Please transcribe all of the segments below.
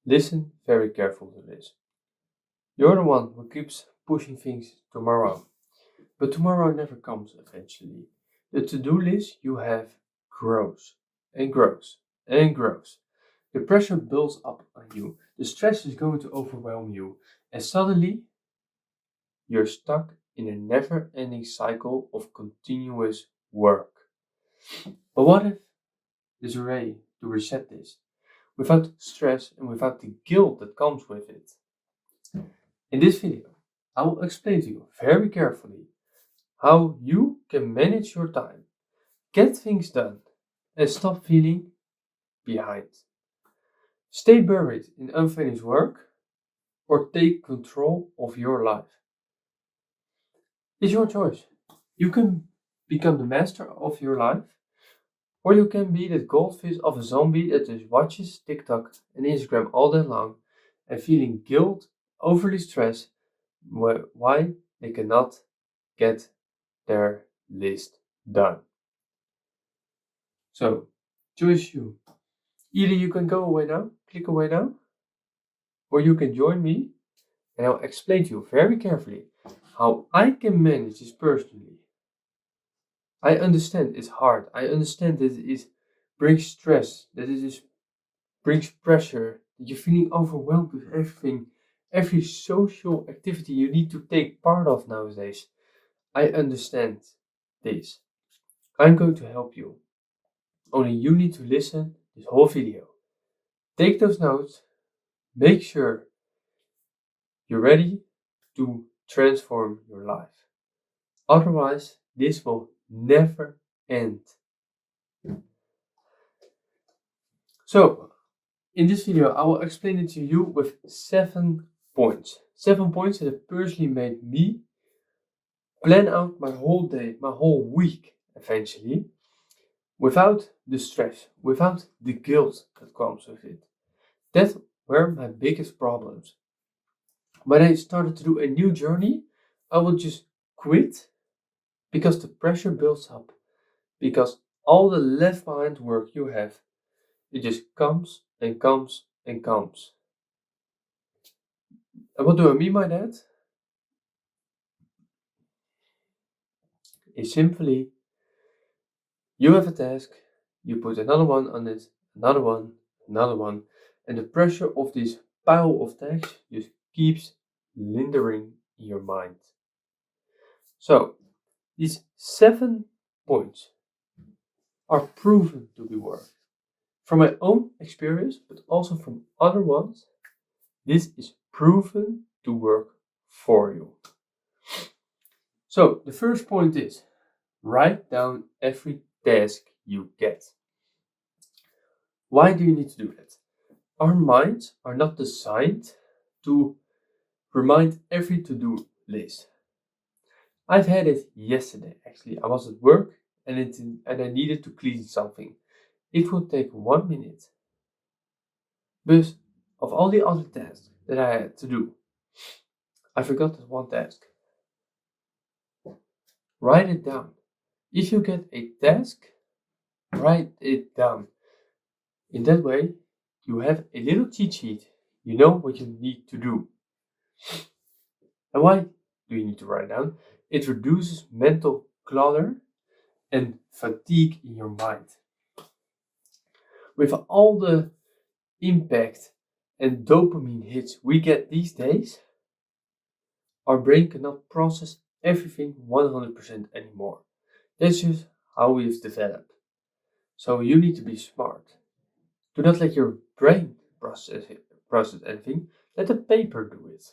Listen very carefully to this. You're the one who keeps pushing things tomorrow, but tomorrow never comes eventually. The to-do list you have grows and grows and grows. The pressure builds up on you. The stress is going to overwhelm you, and suddenly you're stuck in a never-ending cycle of continuous work. But what if there's a way to reset this without stress and without the guilt that comes with it? In this video, I will explain to you very carefully how you can manage your time, get things done, and stop feeling behind. Stay buried in unfinished work or take control of your life. It's your choice. You can become the master of your life, or you can be that goldfish of a zombie that just watches TikTok and Instagram all day long and feeling guilt, overly stressed, why they cannot get their list done. So, choose you. Either you can go away now, click away now, or you can join me and I'll explain to you very carefully how I can manage this personally. I understand it's hard. I understand that it brings stress, that brings pressure, that you're feeling overwhelmed with everything, every social activity you need to take part of nowadays. I understand this. I'm going to help you. Only you need to listen this whole video. Take those notes. Make sure you're ready to transform your life. Otherwise, this will never end. So, in this video, I will explain it to you with 7 points. 7 points that have personally made me plan out my whole day, my whole week, eventually, without the stress, without the guilt that comes with it. That were my biggest problems. When I started to do a new journey, I would just quit because the pressure builds up. Because all the left behind work you have, it just comes and comes and comes. And what do I mean by that? It's simply you have a task, you put another one on it, another one, and the pressure of this pile of tasks just keeps lingering in your mind. So, these 7 points are proven to be work. From my own experience, but also from other ones, this is proven to work for you. So, the first point is write down every task you get. Why do you need to do that? Our minds are not designed to remind every to-do list. I've had it yesterday, actually. I was at work and I needed to clean something. It would take 1 minute. But of all the other tasks that I had to do, I forgot that one task. Write it down. If you get a task, write it down. In that way, you have a little cheat sheet. You know what you need to do. And why do you need to write down? It reduces mental clutter and fatigue in your mind. With all the impact and dopamine hits we get these days, our brain cannot process everything 100% anymore. That's just how we've developed. So you need to be smart. Do not let your brain process anything. Let the paper do it.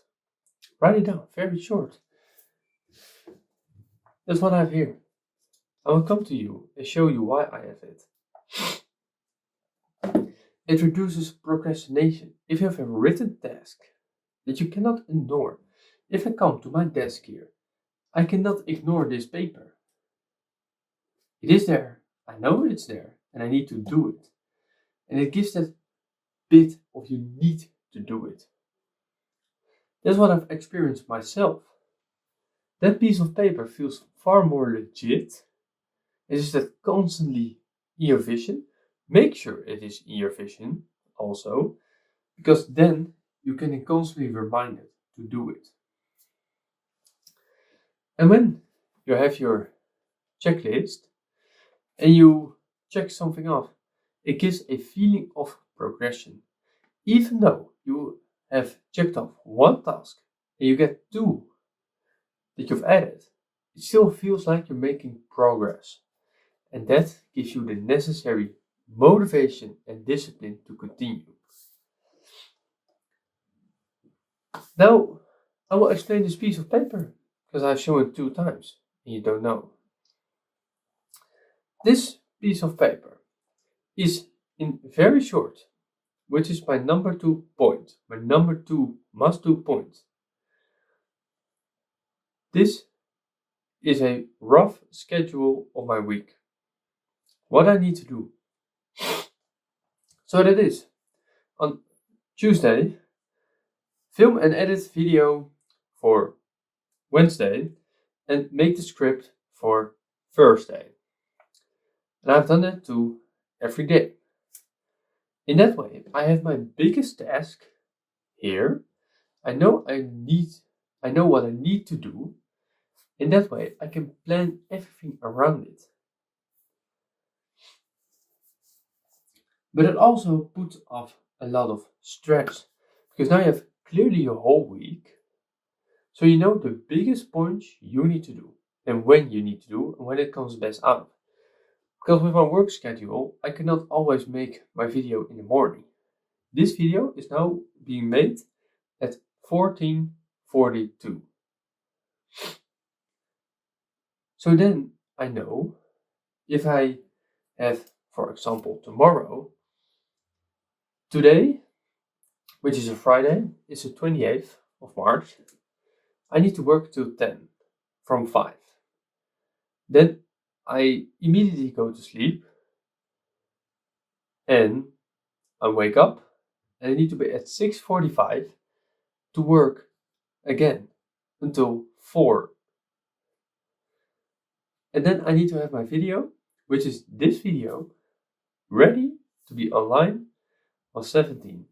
Write it down, very short. That's what I have here. I will come to you and show you why I have it. It reduces procrastination. If you have a written task that you cannot ignore, if I come to my desk here, I cannot ignore this paper. It is there. I know it's there and I need to do it. And it gives that bit of you need to do it. That's what I've experienced myself. That piece of paper feels far more legit. It is that constantly in your vision. Make sure it is in your vision also. because then you can be constantly reminded to do it. And when you have your checklist and you check something off, it gives a feeling of progression. Even though you have checked off one task and you get two that you've added, it still feels like you're making progress. And that gives you the necessary motivation and discipline to continue. Now, I will explain this piece of paper because I've shown it 2 times and you don't know. This piece of paper is in very short, which is my number 2 point, my number 2 must-do point. This is a rough schedule of my week. What I need to do. So that is, on Tuesday, film and edit video for Wednesday and make the script for Thursday. And I've done that too every day. In that way, I have my biggest task here. I know what I need to do. In that way, I can plan everything around it. But it also puts off a lot of stress because now you have clearly your whole week. So you know the biggest points you need to do and when you need to do and when it comes best out. Because with my work schedule, I cannot always make my video in the morning. This video is now being made at 14:42. So then I know if I have, for example, tomorrow, today, which is a Friday, is the 28th of March, I need to work till 10 from 5. Then I immediately go to sleep and I wake up and I need to be at 6:45 to work again until 4. And then I need to have my video, which is this video, ready to be online on 17.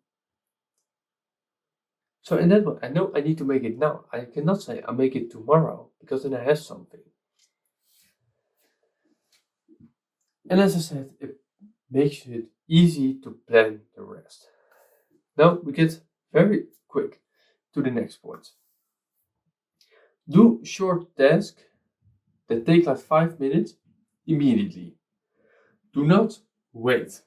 So in that way, I know I need to make it now. I cannot say I'll make it tomorrow because then I have something. And as I said, it makes it easy to plan the rest. Now we get very quick to the next point. Do short tasks that take like 5 minutes immediately. Do not wait.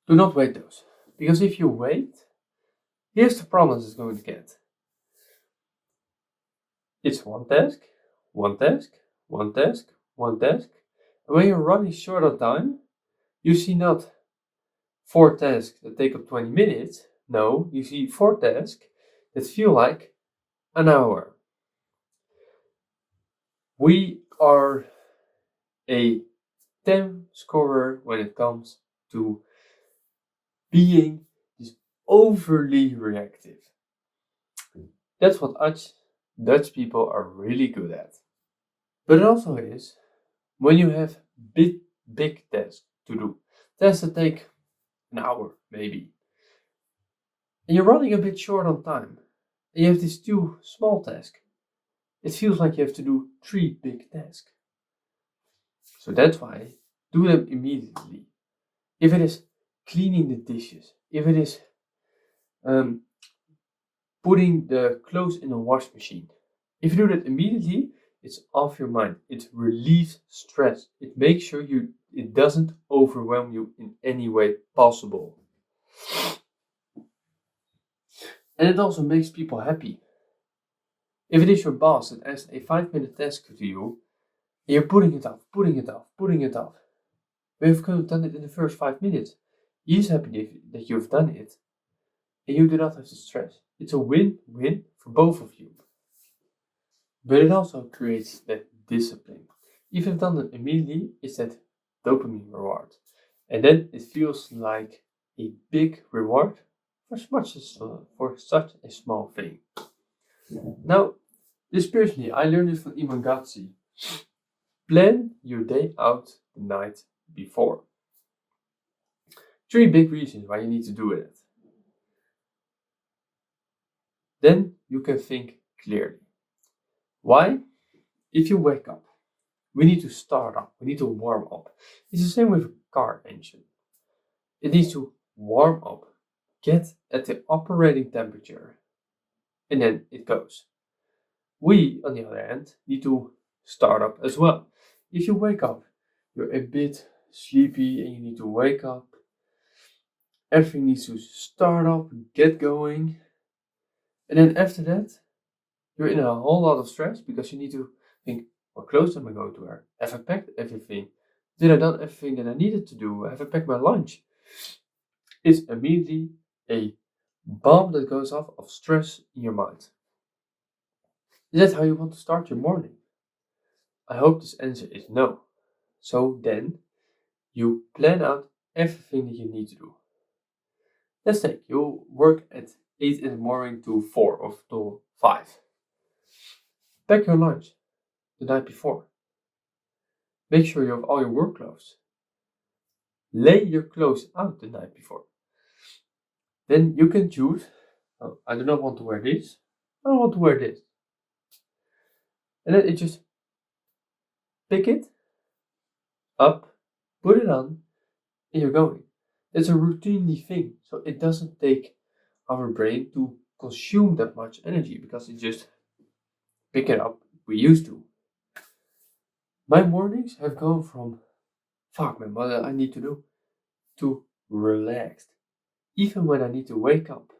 Do not wait those. Because if you wait, here's the problem it's going to get. It's one task, one task, one task, one task. And when you're running short on time, you see not 4 tasks that take up 20 minutes. No, you see 4 tasks that feel like an hour. We are a 10 scorer when it comes to being this overly reactive. That's what Dutch people are really good at. But it also is when you have big tasks to do. Tasks that take an hour, maybe. And you're running a bit short on time. And you have these 2 small tasks. It feels like you have to do 3 big tasks. So that's why do them immediately. If it is cleaning the dishes, if it is putting the clothes in a wash machine, if you do that immediately, it's off your mind. It relieves stress. It makes sure it doesn't overwhelm you in any way possible. And it also makes people happy. If it is your boss that asks a 5-minute task to you, and you're putting it off, but you've kind of done it in the first 5 minutes. He's happy that you've done it, and you do not have to stress. It's a win-win for both of you. But it also creates that discipline. If you've done it immediately, it's that dopamine reward. And then it feels like a big reward for such a small thing. Now, this personally, I learned it from Iman Gatsi. Plan your day out the night before. 3 big reasons why you need to do it. Then you can think clearly. Why? If you wake up, we need to start up, we need to warm up. It's the same with a car engine. It needs to warm up, get at the operating temperature, and then it goes. We, on the other hand, need to start up as well. If you wake up, you're a bit sleepy and you need to wake up. Everything needs to start up, get going. And then after that, you're in a whole lot of stress because you need to think, what clothes am I going to wear? Have I packed everything? Did I done everything that I needed to do? Have I packed my lunch? It's immediately a bomb that goes off of stress in your mind. Is that how you want to start your morning? I hope this answer is no. So then, you plan out everything that you need to do. Let's take you work at 8 in the morning to 4 or to 5. Pack your lunch the night before. Make sure you have all your work clothes. Lay your clothes out the night before. Then you can choose, oh, I do not want to wear this, I don't want to wear this. And then it just pick it up, put it on, and you're going. It's a routinely thing, so it doesn't take our brain to consume that much energy because it just pick it up we used to. My mornings have gone from fuck man, what I need to do to relaxed. Even when I need to wake up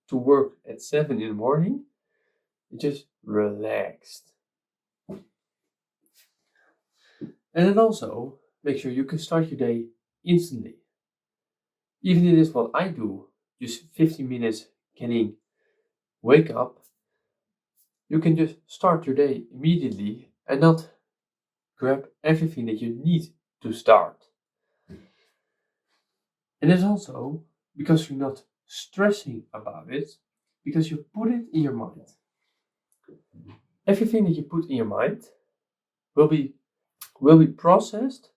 to work at 7 in the morning, it just relaxed. And then also make sure you can start your day instantly. Even if it is what I do, just 15 minutes getting wake up, you can just start your day immediately and not grab everything that you need to start. And it's also because you're not stressing about it, because you put it in your mind. Everything that you put in your mind will be processed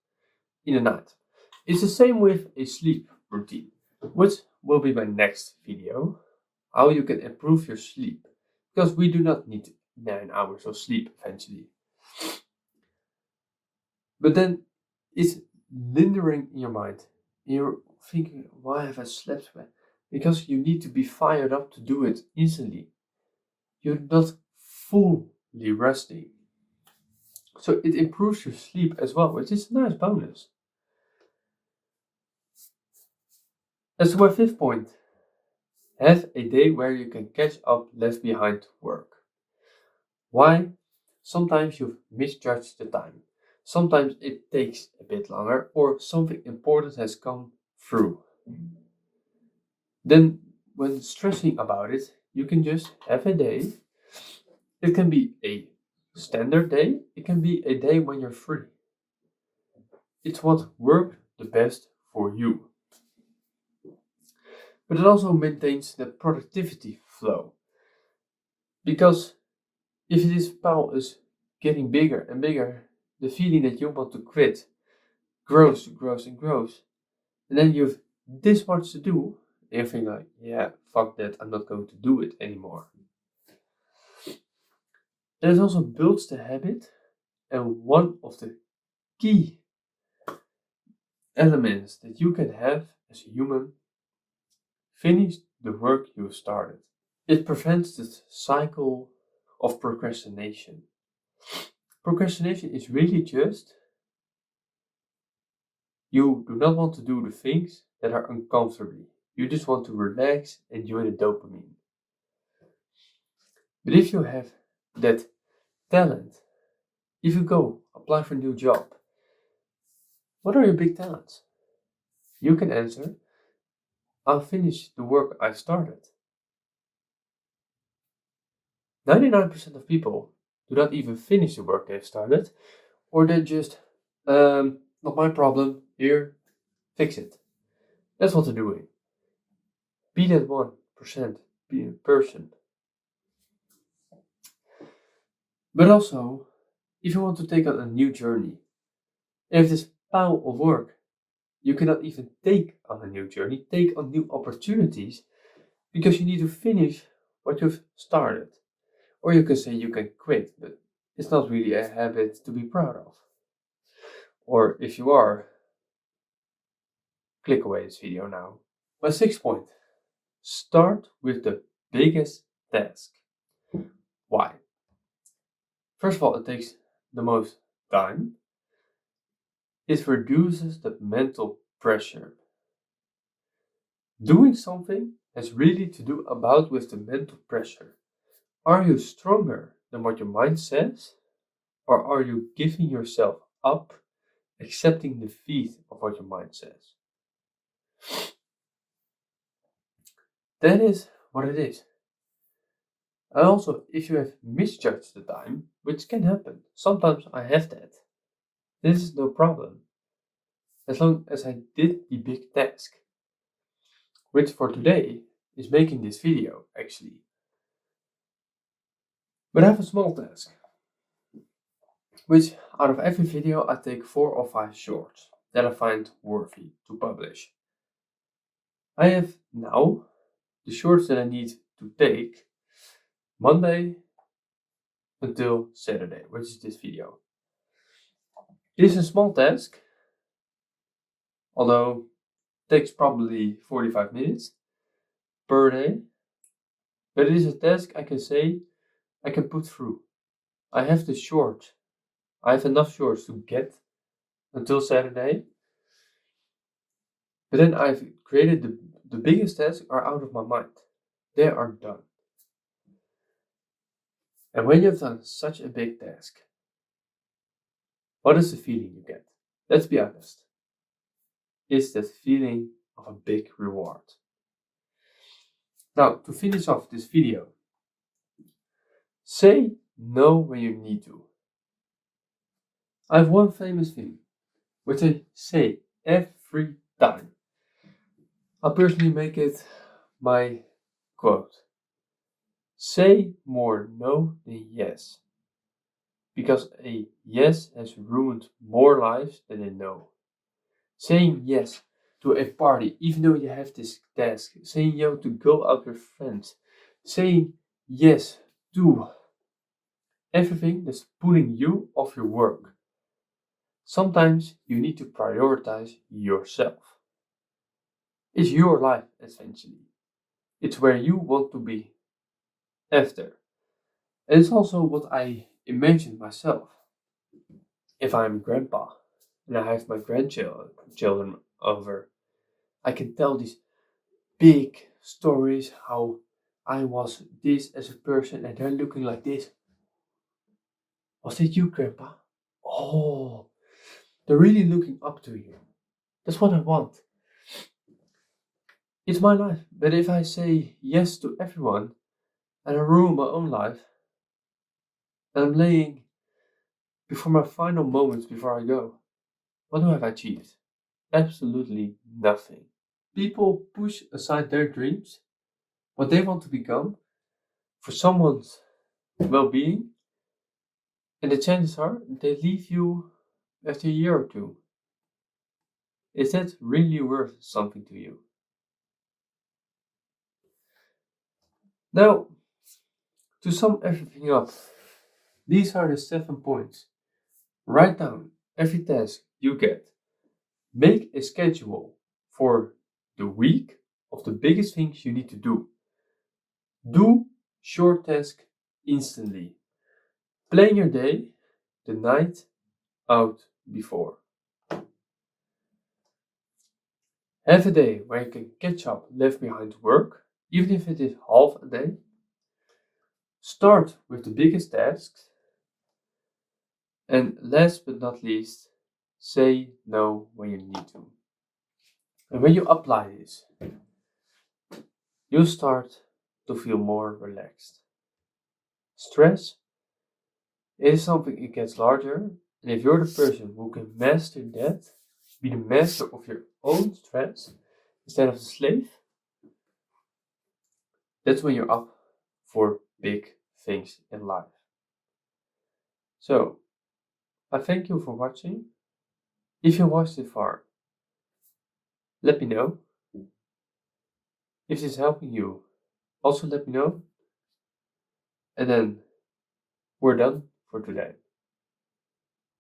in the night. It's the same with a sleep routine, which will be my next video, how you can improve your sleep, because we do not need 9 hours of sleep eventually. But then it's lingering in your mind. You're thinking, why have I slept well? Because you need to be fired up to do it instantly. You're not fully resting. So it improves your sleep as well, which is a nice bonus. As to my 5th point, have a day where you can catch up left behind work. Why? Sometimes you've misjudged the time. Sometimes it takes a bit longer or something important has come through. Then when stressing about it, you can just have a day. It can be a standard day. It can be a day when you're free. It's what worked the best for you. But it also maintains the productivity flow. Because if this pile is getting bigger and bigger, the feeling that you want to quit grows and grows and grows. And then you've this much to do, and you think like, yeah, fuck that, I'm not going to do it anymore. And it also builds the habit, and one of the key elements that you can have as a human, finish the work you started. It prevents the cycle of procrastination. Procrastination is really just you do not want to do the things that are uncomfortable. You just want to relax, enjoy the dopamine. But if you have that talent, if you go apply for a new job, what are your big talents? You can answer, I'll finish the work I've started. 99% of people do not even finish the work they've started, or they just, not my problem, here, fix it. That's what they're doing. Be that 1%, be a person. But also, if you want to take on a new journey, if this pile of work, You cannot even take on a new journey, take on new opportunities, because you need to finish what you've started. Or you can say you can quit, but it's not really a habit to be proud of. Or if you are, click away this video now. My sixth point, start with the biggest task. Why? First of all, it takes the most time. It reduces the mental pressure. Doing something has really to do about with the mental pressure. Are you stronger than what your mind says? Or are you giving yourself up, accepting defeat of what your mind says? That is what it is. And also, if you have misjudged the time, which can happen, sometimes I have that, this is no problem. As long as I did the big task, which for today is making this video actually. But I have a small task, which out of every video I take 4 or 5 shorts that I find worthy to publish. I have now the shorts that I need to take Monday until Saturday, which is this video. It is a small task, although it takes probably 45 minutes per day, but it is a task I can say I can put through. I have the short. I have enough shorts to get until Saturday, but then I've created the biggest tasks are out of my mind. They are done. And when you've done such a big task, what is the feeling you get? Let's be honest. It's that feeling of a big reward. Now, to finish off this video, say no when you need to. I have one famous thing, which I say every time. I'll personally make it my quote. Say more no than yes. Because a yes has ruined more lives than a no. Saying yes to a party, even though you have this task. Saying yes to go out with friends. Saying yes to everything that's pulling you off your work. Sometimes you need to prioritize yourself. It's your life, essentially. It's where you want to be after. And it's also what I imagined myself. If I'm grandpa and I have my grandchildren over, I can tell these big stories how I was this as a person and they're looking like this. Was it you, grandpa? Oh, they're really looking up to you. That's what I want. It's my life. But if I say yes to everyone and I ruin my own life, and I'm laying before my final moments before I go, what have I achieved? Absolutely nothing. People push aside their dreams, what they want to become, for someone's well being, and the chances are they leave you after a year or two. Is that really worth something to you? Now, to sum everything up, these are the 7 points. Write down every task you get. Make a schedule for the week of the biggest things you need to do. Do short tasks instantly. Plan your day the night out before. Have a day where you can catch up left behind work, even if it is half a day. Start with the biggest tasks. And last but not least, say no when you need to. And when you apply this, you'll start to feel more relaxed. Stress is something it gets larger, and if you're the person who can master that, be the master of your own stress instead of the slave, that's when you're up for big things in life. So, I thank you for watching. If you watched it far, Let me know. If this is helping you, also let me know. And then we're done for today.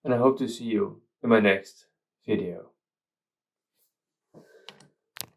And I hope to see you in my next video.